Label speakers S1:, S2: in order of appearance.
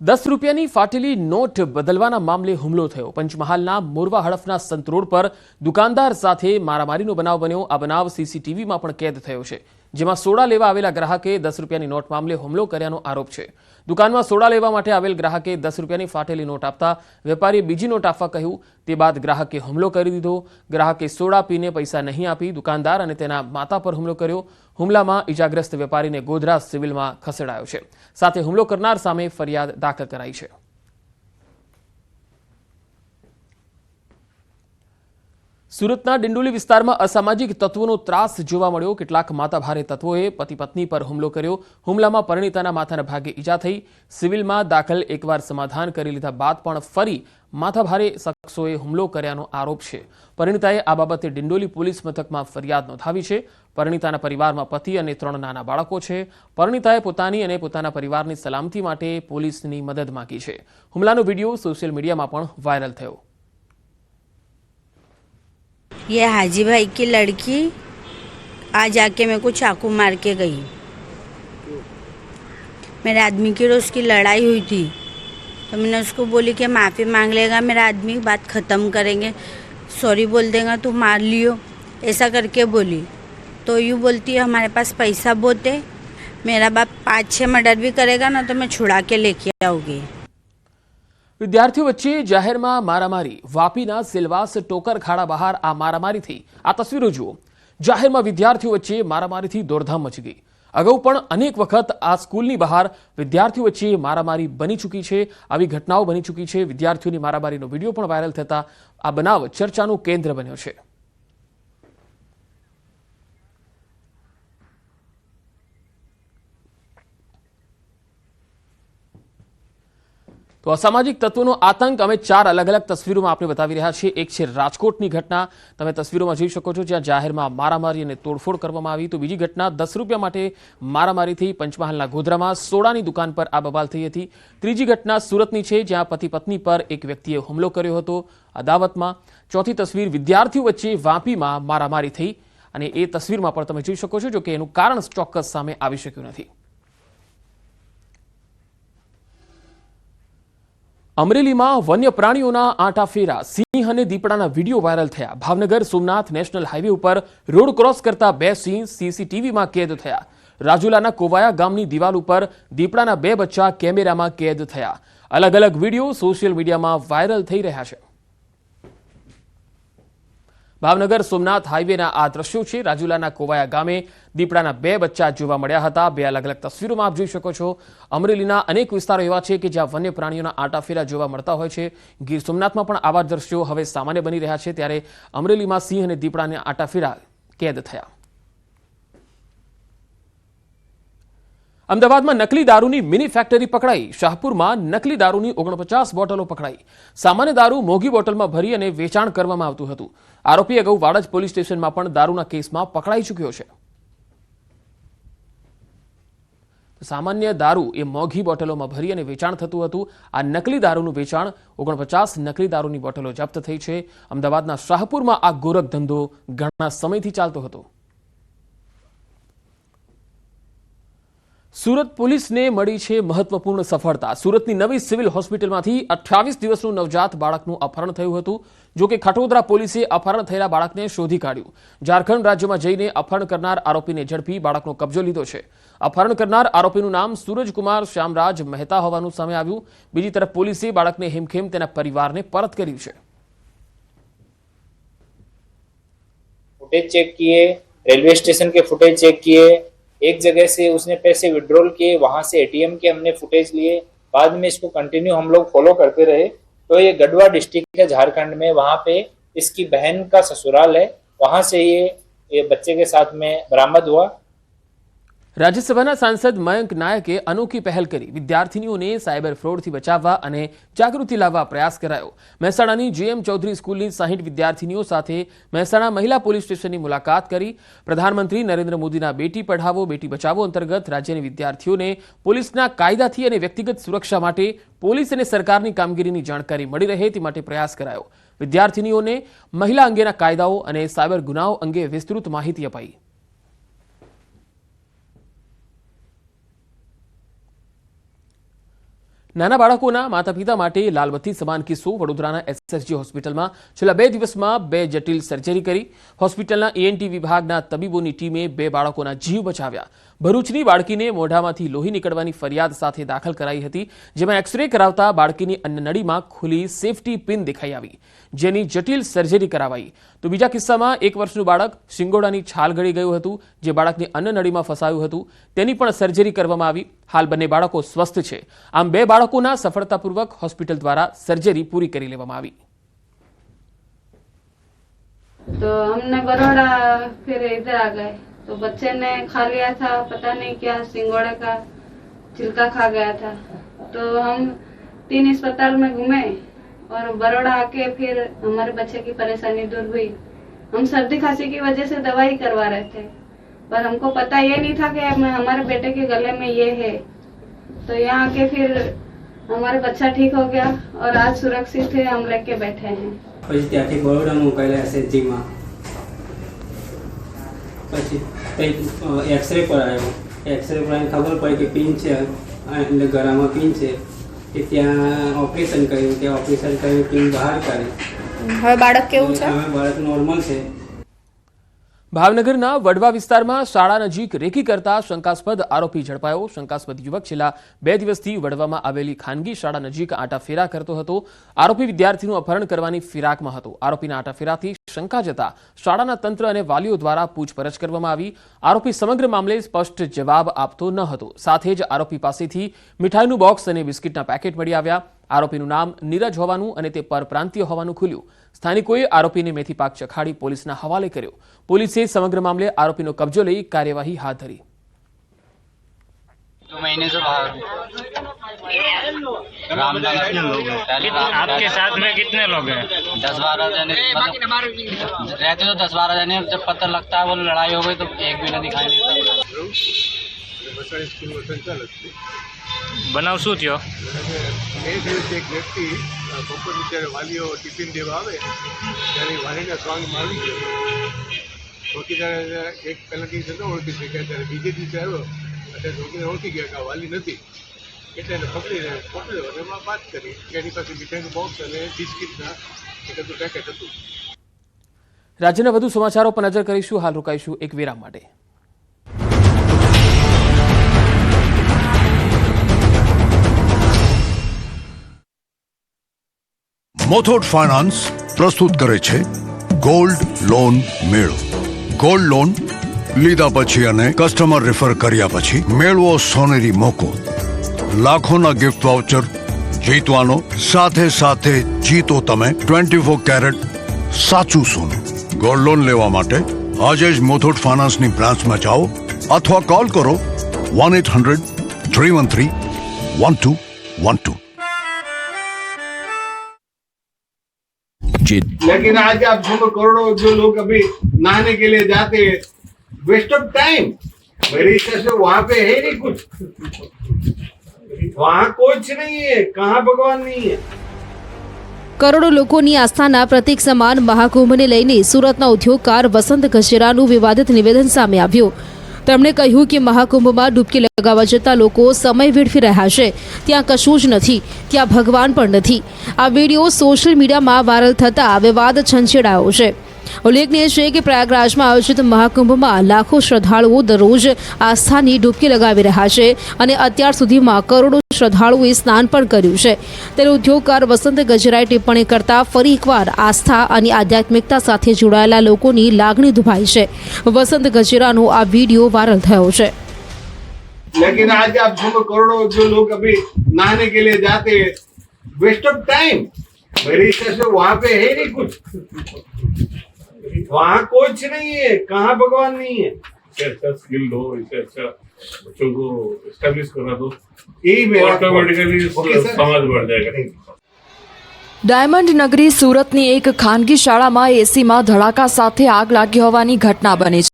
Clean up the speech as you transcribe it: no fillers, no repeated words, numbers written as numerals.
S1: ₹10ની ફાટેલી not બદલવાના મામલે હુમલો થયો। પંચમહાલના મોરવા હડફના સંત રોડ પર દુકાનદાર સાથે મારામારીનો બનાવ બન્યો। આ બનાવ સીસીટીવીમાં પણ કેદ થયો છે, જેમાં સોડા લેવા આવેલા ગ્રાહકે ₹10ની નોટ મામલે હુમલો કર્યાનો આરોપ છે। દુકાનમાં સોડા લેવા માટે આવેલ ગ્રાહકે ₹10ની ફાટેલી નોટ આપતા વેપારીએ બીજી નોટ આપવા કહ્યું। તે બાદ ગ્રાહકે હુમલો કરી દીધો। ગ્રાહકે સોડા પીને પૈસા નહીં આપી દુકાનદાર અને તેના માતા પર હુમલો કર્યો। હુમલામાં ઇજાગ્રસ્ત વેપારીને ગોધરા સિવિલમાં ખસેડાયો છે, સાથે હુમલો કરનાર સામે ફરિયાદ દાખલ કરાઈ છે। સુરતના ડિંડોલી વિસ્તારમાં અસામાજિક તત્વોનો ત્રાસ જોવા મળ્યો। કેટલાક માથાભારે તત્વોએ પતિ પત્ની પર હુમલો કર્યો। હુમલામાં પરિણીતાના માથાના ભાગે ઈજા થઈ। સિવિલમાં દાખલ એકવાર સમાધાન કરી લીધા બાદ પણ ફરી માથાભારે શખ્સોએ હુમલો કર્યાનો આરોપ છે। પરિણીતાએ આ બાબતે ડિંડોલી પોલીસ મથકમાં ફરિયાદ નોંધાવી છે। પરિણીતાના પરિવારમાં પતિ અને 3 નાના બાળકો છે। પરિણીતાએ પોતાની અને પોતાના પરિવારની સલામતી માટે પોલીસની મદદ માંગી છે। હુમલાનો વિડીયો સોશિયલ મીડિયામાં પણ વાયરલ થયો।
S2: ये हाजी भाई की लड़की आज आके मेरे को चाकू मार के गई। मेरे आदमी की रोज की लड़ाई हुई थी, तो मैंने उसको बोली कि माफ़ी मांग लेगा मेरा आदमी, बात ख़त्म करेंगे, सॉरी बोल देगा तो मार लियो, ऐसा करके बोली। तो यूँ बोलती है हमारे पास पैसा बहुत है, मेरा बाप 5-6 मर्डर भी करेगा ना तो मैं छुड़ा के लेके आऊँगी।
S1: विद्यार्थियों वच्चे जाहेરમાં मारामारी। वापीना सिलवास टोकर खाड़ा बहार आ मारामारी थी। आ तस्वीरों जुओ। जाहेરમાં विद्यार्थियों वच्चे मारामारीथी दौड़धाम मची गई। अगाऊ पण अनेक वखत आ स्कूलनी बहार विद्यार्थियों वच्चे मारामारी बनी चूकी छे। आवी घटनाओं बनी चूकी छे। विद्यार्थियोंनी मारामारीनो विडियो पण वायरल थता आ बनाव चर्चाનું केंद्र बन्यो छे। तो असामाजिक तत्वों आतंक अमे 4 अलग अलग तस्वीरों में आपने बतावी रह्या छीए। एक छे राजकोटनी घटना, तमे तस्वीरों में जोई शको छो, ज्यां जाहेરમાં मारामारी अने तोड़फोड़ करवामां आवी। तो बीजी घटना ₹10 माटे मारामारी थी। पंचमहालना गोधरामां सोडानी दुकान पर आ बवाल थई हती। त्रीजी घटना सूरतनी छे, ज्यां पति पत्नी पर एक व्यक्तिए हुमलो कर्यो हतो अदावतमां। चौथी तस्वीर विद्यार्थीओ वच्चे वापीमां मारामारी थई अने ए तस्वीरमां पण तमे जोई शको छो, जो के एनुं कारण ચોક્કસ सामे आवी शक्युं नथी। अमरेलीमां वन्य प्राणीओना आटाफेरा, सिंह अने दीपड़ाना वीडियो वायरल थया। भावनगर सोमनाथ नेशनल हाईवे पर रोड क्रॉस करता 2 सिंह सीसीटीवीमां कैद थया। રાજુલાના કોવાયા ગામની દિવાલ ઉપર દીપડાના 2 બચ્ચા કેમેરામાં કેદ થયા। અલગ અલગ વીડિયો સોશિયલ મીડિયામાં વાયરલ થઈ રહ્યા છે। ભાવનગર સોમનાથ હાઈવેના આ દ્રશ્યો છે। રાજુલાના કોવાયા ગામે દીપડાના 2 બચ્ચા જોવા મળ્યા હતા। 2 अलग अलग તસવીરોમાં આપ જોઈ શકો છો। અમરેલીના અનેક વિસ્તારો એવા છે કે જ્યાં વન્ય પ્રાણીઓના આટાફેરા જોવા મળતા હોય છે। ગીર સોમનાથમાં પણ આવા દ્રશ્યો હવે સામાન્ય બની રહ્યા છે, ત્યારે અમરેલીમાં સિંહ અને દીપડાના આટાફેરા કેદ થયા। અમદાવાદમાં નકલી દારૂની મિની ફેક્ટરી પકડાઈ। શાહપુરમાં નકલી દારૂની 49 બોટલો પકડાઈ। સામાન્ય દારૂ મોંઘી બોટલમાં ભરી અને વેચાણ કરવામાં આવતું હતું। આરોપી અગાઉ વાડજ પોલીસ સ્ટેશનમાં પણ દારૂના કેસમાં પકડાઈ ચૂક્યો છે। સામાન્ય દારૂ એ મોંઘી બોટલોમાં ભરી અને વેચાણ થતું હતું। આ નકલી દારૂનું વેચાણ 49 નકલી દારૂની બોટલો જપ્ત થઈ છે। અમદાવાદના શાહપુરમાં આ ગોરખ ધંધો ઘણા સમયથી ચાલતો હતો। सूरत पुलिस ने मળી છે महत्वपूर्ण सफलता। सूरतनी नवी सिविल होस्पिટલમાંથી 28 દિવસનું નવજાત બાળકનું અપહરણ થયું હતું। જો કે ખટોદરા પોલીસે અપહરણ થયેલા બાળકને શોધી કાઢ્યું। ઝારખંડ રાજ્યમાં જઈને અપહરણ કરનાર આરોપીને ઝડપી બાળકનો કબજો લીધો છે। અપહરણ કરનાર આરોપીનું નામ सूरजकुमार श्यामराज મહેતા હોવાનું સામે આવ્યું। બીજી તરફ પોલીસે બાળકને હેમખેમ તેના પરિવારને પરત કર્યું છે।
S3: फुटेज चेक किए, रेलवे स्टेशन के फुटेज चेक किए, एक जगह से उसने पैसे विड्रॉल किए, वहां से एटीएम के हमने फुटेज लिए। बाद में इसको कंटिन्यू हम लोग फॉलो करते रहे। तो ये गढ़वा डिस्ट्रिक्ट है झारखंड में, वहां पे इसकी बहन का ससुराल है, वहां से ये बच्चे के साथ में बरामद हुआ।
S1: राज्यसभाના सांसद મયંક નાયકે અનોખી પહેલ કરી। વિદ્યાર્થીનીઓને સાયબર ફ્રોડથી બચાવવા અને જાગૃતિ લાવવા પ્રયાસ કરાયો। મહેસાણાની જેએમ ચૌધરી સ્કૂલની 60 વિદ્યાર્થીનીઓ સાથે મહેસાણા મહિલા પોલીસ સ્ટેશનની મુલાકાત કરી। પ્રધાનમંત્રી નરેન્દ્ર મોદીના બેટી પઢાવો બેટી બચાવો અંતર્ગત રાજ્યની વિદ્યાર્થીઓને પોલીસના કાયદાથી અને વ્યક્તિગત સુરક્ષા માટે પોલીસ અને સરકારની કામગીરીની જાણકારી મળી રહે તે માટે પ્રયાસ કરાયો। વિદ્યાર્થીનીઓને મહિલા અંગેના કાયદાઓ અને સાયબર ગુનાઓ અંગે વિસ્તૃત માહિતી અપાઈ। નાના બાળકોના માતા પિતા માટે લાલબત્તી સમાન કિસ્સો વડોદરાના એસએસજી હોસ્પિટલમાં છેલ્લા 2 દિવસમાં 2 જટિલ સર્જરી કરી. હોસ્પિટલના ENT વિભાગના તબીબોની ટીમે 2 બાળકોના જીવ બચાવ્યા. ભરૂચની બાળકીને મોઢામાંથી લોહી નીકળવાની ફરિયાદ સાથે દાખલ કરાઈ હતી, જેમાં એક્સરે કરાવતા બાળકીની અન્નનળીમાં ખુલ્લી સેફટી પિન દેખાઈ આવી, જેની જટિલ સર્જરી કરાવાઈ. તો બીજા કિસ્સામાં 1 વર્ષનું બાળક શિંગોડાની છાલ ગળી ગયું હતું, જે બાળકની અન્નનળીમાં ફસાયું હતું, તેની પણ સર્જરી કરવામાં આવી. હાલ બંને બાળકો સ્વસ્થ છે. આમ 2 બાળકોના સફળતાપૂર્વક હોસ્પિટલ દ્વારા સર્જરી પૂરી કરી લેવામાં આવી.
S4: तो हमने बड़ौदा फिर इधर आ गए तो बच्चे ने खा लिया था, पता नहीं क्या सिंगोड़े का छिलका खा गया था. तो हम 3 अस्पताल में घूमे और बड़ौदा आके फिर हमारे बच्चे की परेशानी दूर हुई. हम सर्दी खांसी की वजह से दवाई करवा रहे थे, पर हमको पता ये नहीं था कि हमारे बेटे के गले में ये है. तो यहाँ आके फिर हमारा बच्चा ठीक हो गया और आज सुरक्षित है, हम लेके बैठे हैं.
S5: પછી ત્યાંથી બરોડા મોકલ્યા એસએચજીમાં. પછી કંઈક એક્સરે પર આવ્યો. એક્સરે પર આવીને ખબર પડી કે પિન છે, એટલે ગળામાં પિન છે, કે ત્યાં ઓપરેશન કર્યું. ત્યાં ઓપરેશન કરીને પિન બહાર કાઢી.
S6: હવે બાળક કેવું છે?
S5: હવે બાળક નોર્મલ છે.
S1: ભાવનગરના વડવા વિસ્તારમાં શાળા નજીક રેકી કરતા શંકાસ્પદ આરોપી ઝડપાયો. શંકાસ્પદ યુવક છેલ્લા 2 દિવસથી વડવામાં આવેલી ખાનગી શાળા નજીક આંટાફેરા કરતો હતો. આરોપી વિદ્યાર્થીનું અપહરણ કરવાની ફિરાકમાં હતો. આરોપીના આંટાફેરાથી શંકા જતા શાળાના તંત્ર અને વાલીઓ દ્વારા પૂછપરછ કરવામાં આવી. આરોપી સમગ્ર મામલે સ્પષ્ટ જવાબ આપતો ન હતો. સાથે જ આરોપી પાસેથી મીઠાઈનું બોક્સ અને બિસ્કિટના પેકેટ મળી આવ્યા. આરોપીનું નામ નીરજ હોવાનું અને તે પરપ્રાંતીય હોવાનું ખુલ્યું. સ્થાનિકોએ આરોપીને મેથી પાક ચખાડી પોલીસના હવાલે કર્યો. પોલીસે સમગ્ર મામલે આરોપીનો કબજો લઈ કાર્યવાહી હાથ ધરી.
S7: 2 महीने से बाहर हूँ. रामनगर कितने लोग हैं? आपके साथ में कितने लोग हैं? 10-12 जने. रहते तो 10-12 जने. जब पता लगता है वो लड़ाई हो गई तो एक भी न दिखाई देता. बनाव શું થયો?
S8: એક વ્યક્તિ બપોરની ત્યારે વાલીઓ ટિફિન દેવા આવે ત્યારે વાલીના સ્વાંગમાં આવી ગયો. ચોકીદાર એક કલાકી થતો ઓળખી શક્યા, ત્યારે બીજે દિવસે આવ્યો એટલે ચોકીદાર ઓળખી ગયા કે આ વાલી નથી, એટલે એને પકડીને પકડ્યો અને એમાં વાત કરી કે એની પાસે મીઠાઈનું બોક્સ અને બિસ્કિટના એક હતું પેકેટ હતું.
S1: રાજ્યના વધુ સમાચારો પર નજર કરીશું. હાલ રોકાઈશું એક વિરામ માટે.
S9: મોથોટ ફાઇનાન્સ પ્રસ્તુત કરે છે ગોલ્ડ લોન મેળો. ગોલ્ડ લોન લીધા પછી અને કસ્ટમર રેફર કર્યા પછી મેળવો સોનેરી મોકો. લાખોના ગિફ્ટ વાઉચર જીતવાનો, સાથે સાથે જીતો તમે 24 કેરેટ સાચું સોનું. ગોલ્ડ લોન લેવા માટે આજે જ મોથોટ ફાઇનાન્સની બ્રાન્ચમાં જાઓ અથવા કોલ કરો 1-800-313-1212.
S8: लेकिन आज आप देखो करोड़ों जो लोग अभी नहाने के लिए जाते हैं, वेस्ट ऑफ टाइम. मेरे हिसाब से वहां पे है नहीं कुछ, वहां कुछ नहीं है, कहाँ भगवान नहीं है.
S6: કરોડો લોકોની આસ્થાના પ્રતીક સમાન મહાકુંભને લઈને સુરતના ઉદ્યોગકાર વસંત ગજેરાનું વિવાદિત નિવેદન સામે આવ્યું. તેમણે કહ્યું કે મહાકુંભમાં ડૂબકી લગાવવા જતા લોકો સમય વેડફી રહ્યા છે. ત્યાં કશું જ નથી, ત્યાં ભગવાન પણ નથી. આ વિડીયો સોશિયલ મીડિયામાં વાયરલ થતાં વિવાદ છંછેડાયો છે. ઉલ્લેખનીય છે કે પ્રયાગરાજમાં આયોજિત મહાકુંભમાં લાખો શ્રદ્ધાળુઓ દરરોજ આસ્થાની ડૂબકી લગાવી રહ્યા છે અને અત્યાર સુધીમાં કરોડો શ્રદ્ધાળુઓએ સ્નાન પણ કર્યું છે. ત્યારે ઉદ્યોગકાર વસંત ગજરાએ ટિપ્પણી કરતા ફરી એકવાર આસ્થા અને આધ્યાત્મિકતા સાથે જોડાયેલા લોકોની લાગણી દુભાઈ છે. વસંત ગજરાનો આ વિડીયો વાયરલ થયો છે.
S8: लेकिन आज आप देखो करोड़ों जो लोग अभी नहाने के लिए जाते हैं, वेस्ट ऑफ टाइम. मेरे हिसाब से वहां पे है नहीं कुछ, वहां कुछ नहीं है, कहाँ भगवान नहीं है.
S10: अच्छा स्किल दो, इससे अच्छा बच्चों को एस्टेब्लिश करा दो,
S8: यही मेरा
S10: ऑटोमेटिकली समाज बढ़ जाएगा.
S11: ડાયમંડ નગરી સુરતની એક ખાનગી શાળામાં એસીમાં ધડાકા સાથે આગ લાગી હોવાની ઘટના બની છે.